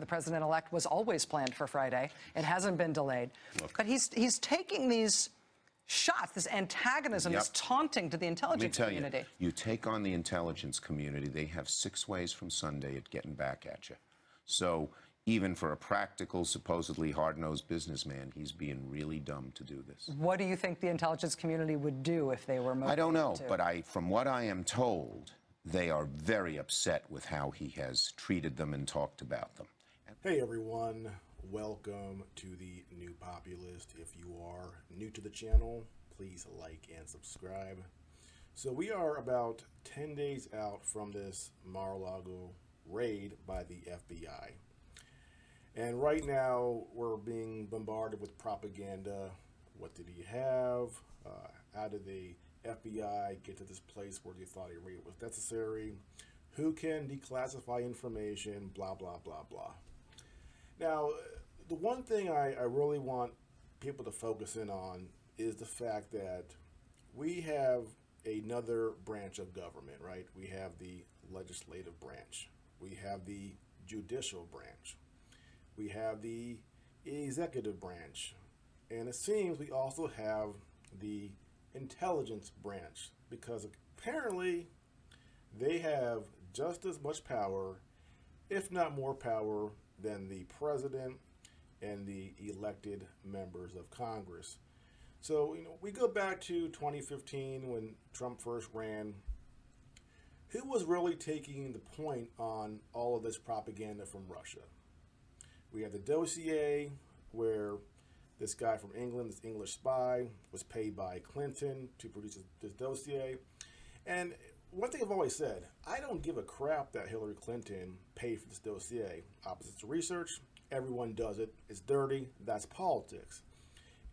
the president-elect was always planned for Friday. It hasn't been delayed. But he's taking these shots, this antagonism, this taunting to the intelligence community. You take on the intelligence community, they have 6 ways from Sunday at getting back at you. So even for a practical, supposedly hard-nosed businessman, he's being really dumb to do this. What do you think the intelligence community would do if they were motivated? I don't know, but from what I am told, they are very upset with how he has treated them and talked about them. Hey everyone, welcome to the New Populist. If you are new to the channel, please like and subscribe. So we are about 10 days out from this Mar-a-Lago raid by the FBI. And right now we're being bombarded with propaganda. What did he have? How did the FBI get to this place where they thought a raid was necessary? Who can declassify information? Blah, blah, blah, blah. Now, the one thing I really want people to focus in on is the fact that we have another branch of government, right? We have the legislative branch. We have the judicial branch. We have the executive branch. And it seems we also have the intelligence branch, because apparently they have just as much power, if not more power, than the president and the elected members of Congress. So, we go back to 2015 when Trump first ran. Who was really taking the point on all of this propaganda from Russia? We had the dossier where this guy from England, this English spy, was paid by Clinton to produce this dossier. And one thing I've always said, I don't give a crap that Hillary Clinton paid for this dossier. Opposites to research, everyone does it. It's dirty, that's politics.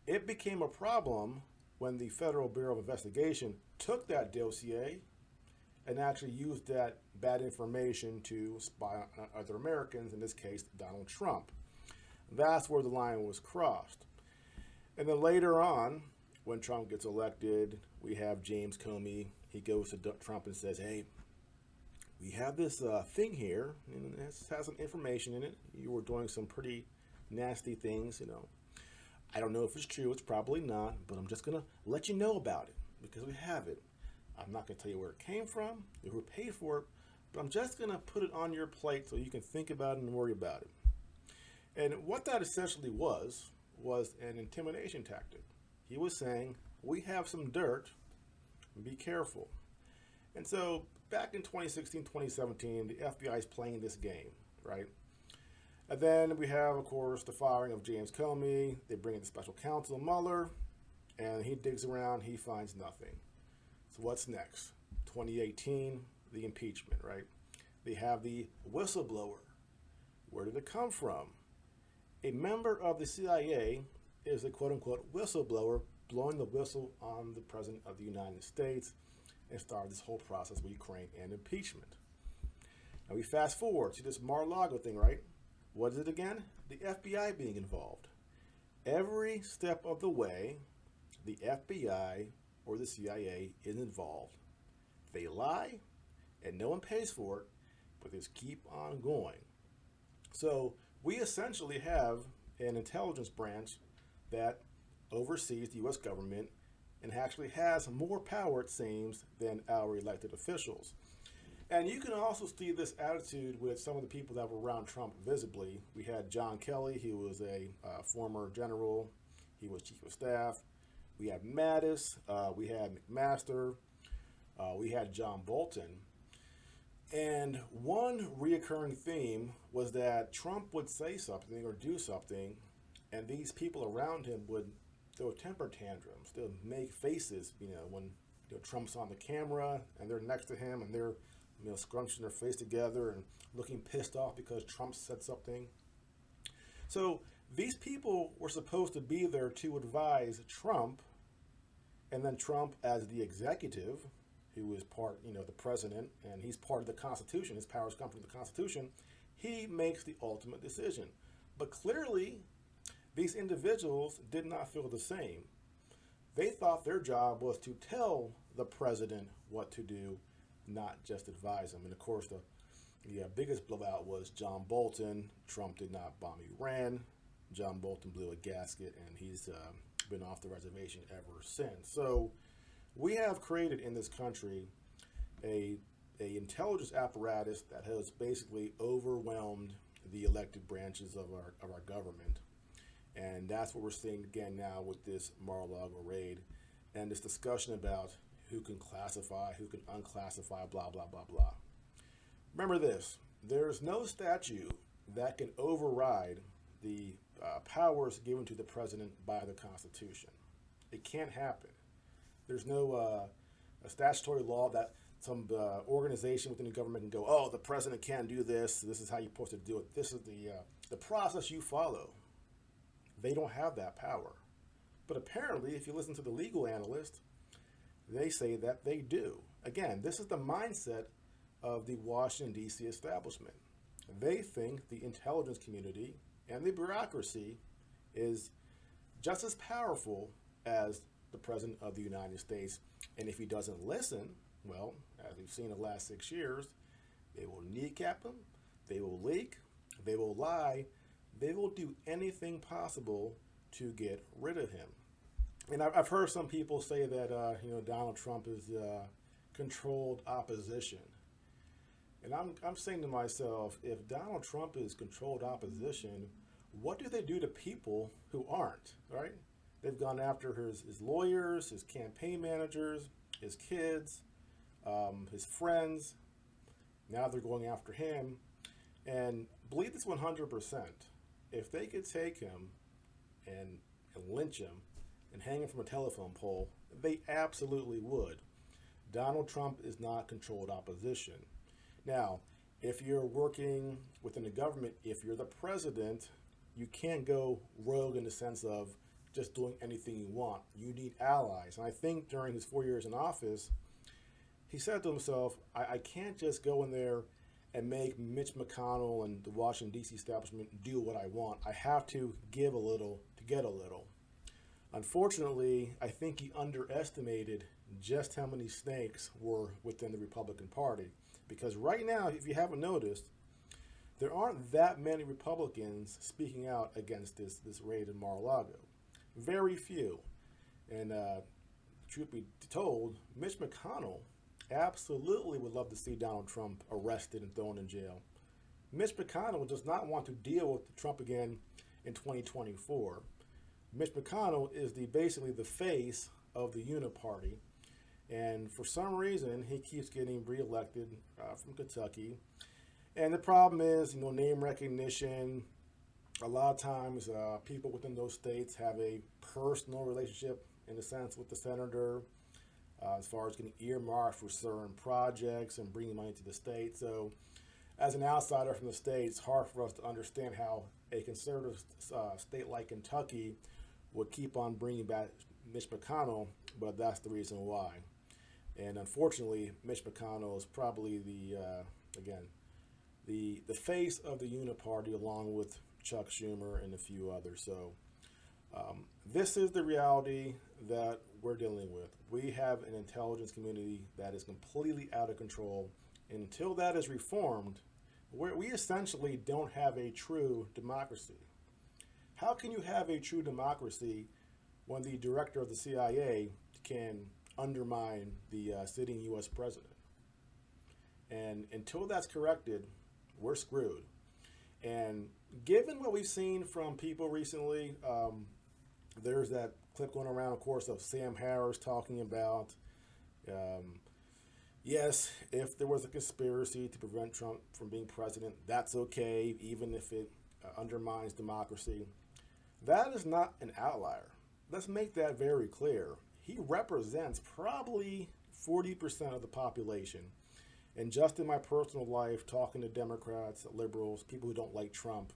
It became a problem when the Federal Bureau of Investigation took that dossier and actually used that bad information to spy on other Americans, in this case, Donald Trump. That's where the line was crossed. And then later on, when Trump gets elected, we have James Comey. He goes to Trump and says, hey, we have this thing here, and it has some information in it. You were doing some pretty nasty things, I don't know if it's true, it's probably not, but I'm just gonna let you know about it, because we have it. I'm not gonna tell you where it came from, who paid for it, but I'm just gonna put it on your plate so you can think about it and worry about it. And what that essentially was an intimidation tactic. He was saying, we have some dirt, be careful. And so back in 2016, 2017, the FBI is playing this game, right? And then we have, of course, the firing of James Comey. They bring in the special counsel, Mueller, and he digs around, he finds nothing. So what's next? 2018, the impeachment, right? They have the whistleblower. Where did it come from? A member of the CIA is a quote-unquote whistleblower, blowing the whistle on the President of the United States, and started this whole process with Ukraine and impeachment. Now we fast forward to this Mar-a-Lago thing, right? What is it again? The FBI being involved. Every step of the way, the FBI or the CIA is involved. They lie, and no one pays for it, but they just keep on going. So we essentially have an intelligence branch that oversees the U.S. government and actually has more power, it seems, than our elected officials. And you can also see this attitude with some of the people that were around Trump visibly. We had John Kelly, he was a former general. He was chief of staff. We had Mattis, we had McMaster, we had John Bolton. And one reoccurring theme was that Trump would say something or do something, and these people around him would throw temper tantrums. They'll make faces, when Trump's on the camera and they're next to him and they're scrunching their face together and looking pissed off because Trump said something. So these people were supposed to be there to advise Trump, and then Trump, as the executive, who is part, the president, and he's part of the Constitution, his powers come from the Constitution, he makes the ultimate decision. But clearly, these individuals did not feel the same. They thought their job was to tell the president what to do, not just advise him. And of course, The biggest blowout was John Bolton. Trump did not bomb Iran. John Bolton blew a gasket, and he's been off the reservation ever since. So we have created in this country a intelligence apparatus that has basically overwhelmed the elected branches of our government. And that's what we're seeing again now with this Mar-a-Lago raid and this discussion about who can classify, who can unclassify, blah, blah, blah, blah. Remember this, there's no statute that can override the powers given to the president by the Constitution. It can't happen. There's no a statutory law that some organization within the government can go, oh, the president can't do this. This is how you're supposed to do it. This is the process you follow. They don't have that power. But apparently, if you listen to the legal analysts, they say that they do. Again, this is the mindset of the Washington, D.C. establishment. They think the intelligence community and the bureaucracy is just as powerful as the President of the United States. And if he doesn't listen, well, as we've seen the last 6 years, they will kneecap him, they will leak, they will lie, they will do anything possible to get rid of him. And I've heard some people say that Donald Trump is controlled opposition. And I'm saying to myself, if Donald Trump is controlled opposition, what do they do to people who aren't, right? They've gone after his lawyers, his campaign managers, his kids, his friends. Now they're going after him. And believe this 100%. If they could take him and lynch him and hang him from a telephone pole, they absolutely would. Donald Trump is not controlled opposition. Now, if you're working within the government, if you're the president, you can't go rogue in the sense of just doing anything you want. You need allies. And I think during his 4 years in office, he said to himself, I can't just go in there and make Mitch McConnell and the Washington, D.C. establishment do what I want. I have to give a little to get a little. Unfortunately, I think he underestimated just how many snakes were within the Republican Party. Because right now, if you haven't noticed, there aren't that many Republicans speaking out against this raid in Mar-a-Lago. Very few. And truth be told, Mitch McConnell absolutely would love to see Donald Trump arrested and thrown in jail. Mitch McConnell does not want to deal with Trump again in 2024. Mitch McConnell is basically the face of the Uniparty. And for some reason, he keeps getting reelected from Kentucky. And the problem is, name recognition. A lot of times, people within those states have a personal relationship, in a sense, with the senator, as far as getting earmarked for certain projects and bringing money to the state. So, as an outsider from the state, it's hard for us to understand how a conservative state like Kentucky would keep on bringing back Mitch McConnell, but that's the reason why. And unfortunately, Mitch McConnell is probably the face of the Uniparty, along with Chuck Schumer and a few others. So this is the reality that we're dealing with. We have an intelligence community that is completely out of control. Until that is reformed, we essentially don't have a true democracy. How can you have a true democracy when the director of the CIA can undermine the sitting U.S. president? And until that's corrected, we're screwed. And given what we've seen from people recently, there's that clip going around, of course, of Sam Harris talking about, yes, if there was a conspiracy to prevent Trump from being president, that's okay, even if it undermines democracy. That is not an outlier. Let's make that very clear. He represents probably 40% of the population. And just in my personal life, talking to Democrats, liberals, people who don't like Trump,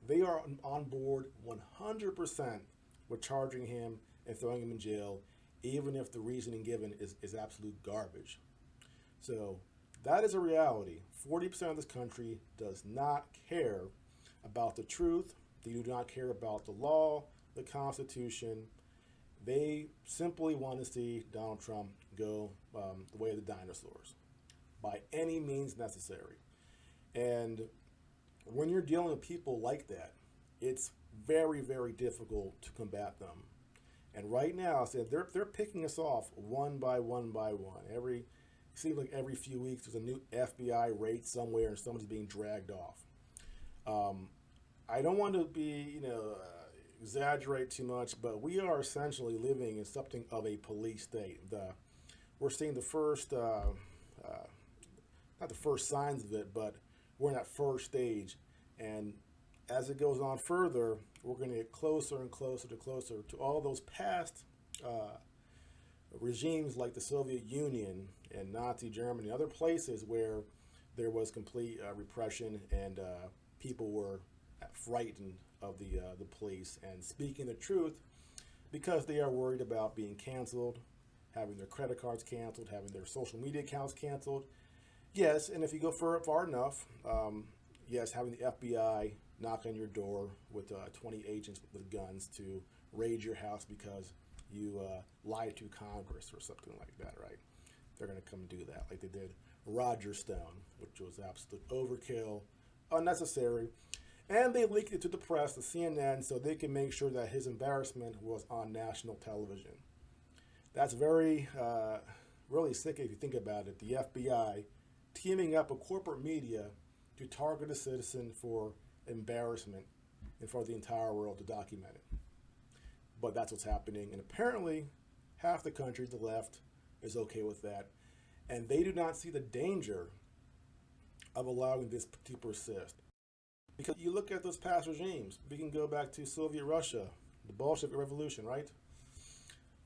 they are on board 100% with charging him and throwing him in jail, even if the reasoning given is absolute garbage. So that is a reality. 40% of this country does not care about the truth. They do not care about the law, the Constitution. They simply want to see Donald Trump go the way of the dinosaurs by any means necessary. And when you're dealing with people like that, it's very, very difficult to combat them. And right now, they're picking us off one by one by one. It seems like every few weeks there's a new FBI raid somewhere and someone's being dragged off. I don't want to be, exaggerate too much, but we are essentially living in something of a police state. We're seeing the first, not the first signs of it, but we're in that first stage. And as it goes on further, we're going to get closer and closer to all those past regimes like the Soviet Union and Nazi Germany, other places where there was complete repression and people were frightened of the police and speaking the truth because they are worried about being canceled, having their credit cards canceled, having their social media accounts canceled. Yes, and if you go far enough, yes, having the FBI knock on your door with 20 agents with guns to raid your house because you lied to Congress or something like that, right? They're going to come do that like they did Roger Stone, which was absolute overkill, unnecessary. And they leaked it to the press, to CNN, so they can make sure that his embarrassment was on national television. That's very, really sick if you think about it. The FBI teaming up with corporate media to target a citizen for embarrassment and for the entire world to document it. But that's what's happening. And apparently, half the country, the left, is okay with that. And they do not see the danger of allowing this to persist. Because you look at those past regimes, we can go back to Soviet Russia, the Bolshevik Revolution, right?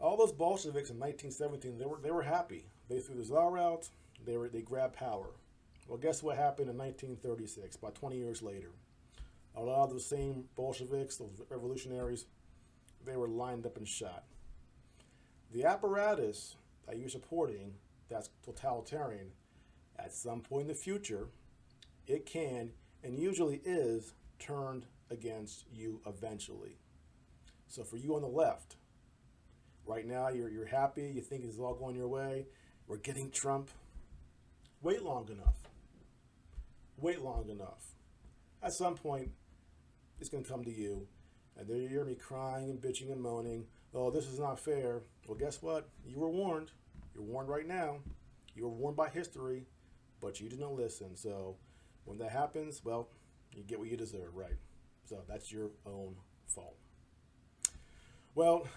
All those Bolsheviks in 1917, they were happy. They threw the Tsar out, they grabbed power. Well, guess what happened in 1936, about 20 years later? A lot of those same Bolsheviks, those revolutionaries, they were lined up and shot. The apparatus that you're supporting, that's totalitarian, at some point in the future, it can and usually is turned against you eventually. So for you on the left, right now you're happy, you think it's all going your way, we're getting Trump. Wait long enough. Wait long enough. At some point, it's going to come to you, and then you're going to be crying and bitching and moaning, oh, this is not fair. Well, guess what? You were warned. You're warned right now. You were warned by history, but you didn't listen. So when that happens, well, you get what you deserve, right? So that's your own fault. Well,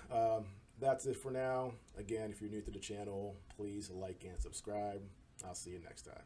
that's it for now. Again, if you're new to the channel, please like and subscribe. I'll see you next time.